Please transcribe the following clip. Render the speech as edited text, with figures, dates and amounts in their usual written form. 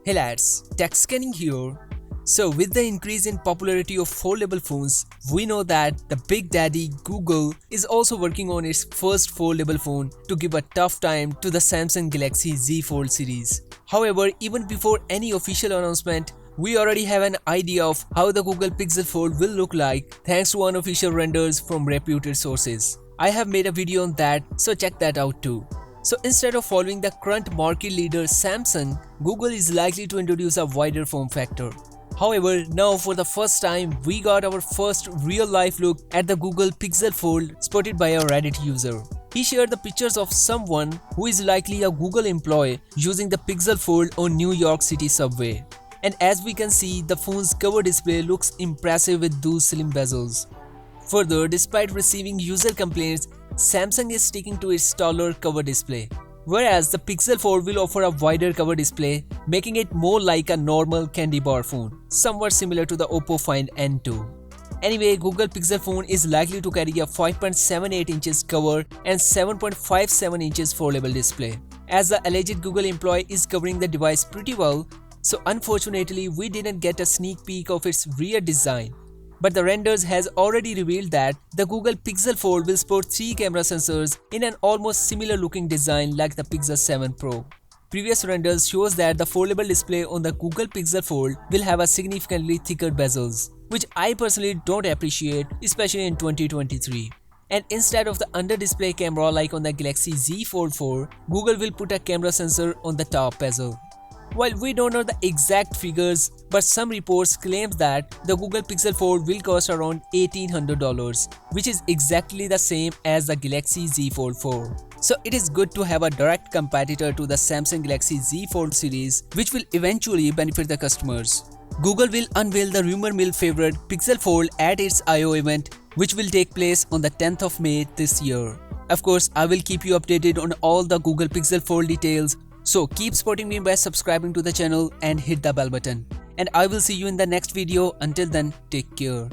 Hey lads, TechScanning here. So with the increase in popularity of foldable phones, we know that the big daddy Google is also working on its first foldable phone to give a tough time to the Samsung Galaxy Z Fold series. However, even before any official announcement, we already have an idea of how the Google Pixel Fold will look like thanks to unofficial renders from reputed sources. I have made a video on that, so check that out too. So instead of following the current market leader Samsung, Google is likely to introduce a wider form factor. However, now for the first time, we got our first real-life look at the Google Pixel Fold spotted by a Reddit user. He shared the pictures of someone who is likely a Google employee using the Pixel Fold on New York City subway. And as we can see, the phone's cover display looks impressive with those slim bezels. Further, despite receiving user complaints, Samsung is sticking to its taller cover display, whereas the Pixel Fold will offer a wider cover display, making it more like a normal candy bar phone, somewhat similar to the Oppo Find N2. Anyway, Google Pixel phone is likely to carry a 5.78 inches cover and 7.57 inches foldable display. As the alleged Google employee is covering the device pretty well, so unfortunately we didn't get a sneak peek of its rear design. But the renders has already revealed that the Google Pixel Fold will sport 3 camera sensors in an almost similar looking design like the Pixel 7 Pro. Previous renders shows that the foldable display on the Google Pixel Fold will have a significantly thicker bezels, which I personally don't appreciate, especially in 2023. And instead of the under-display camera like on the Galaxy Z Fold 4, Google will put a camera sensor on the top bezel. While we don't know the exact figures, but some reports claim that the Google Pixel Fold will cost around $1,800, which is exactly the same as the Galaxy Z Fold 4. So it is good to have a direct competitor to the Samsung Galaxy Z Fold series, which will eventually benefit the customers. Google will unveil the rumor mill favorite Pixel Fold at its I/O event, which will take place on the 10th of May this year. Of course, I will keep you updated on all the Google Pixel Fold details. So keep supporting me by subscribing to the channel and hit the bell button. And I will see you in the next video. Until then, take care.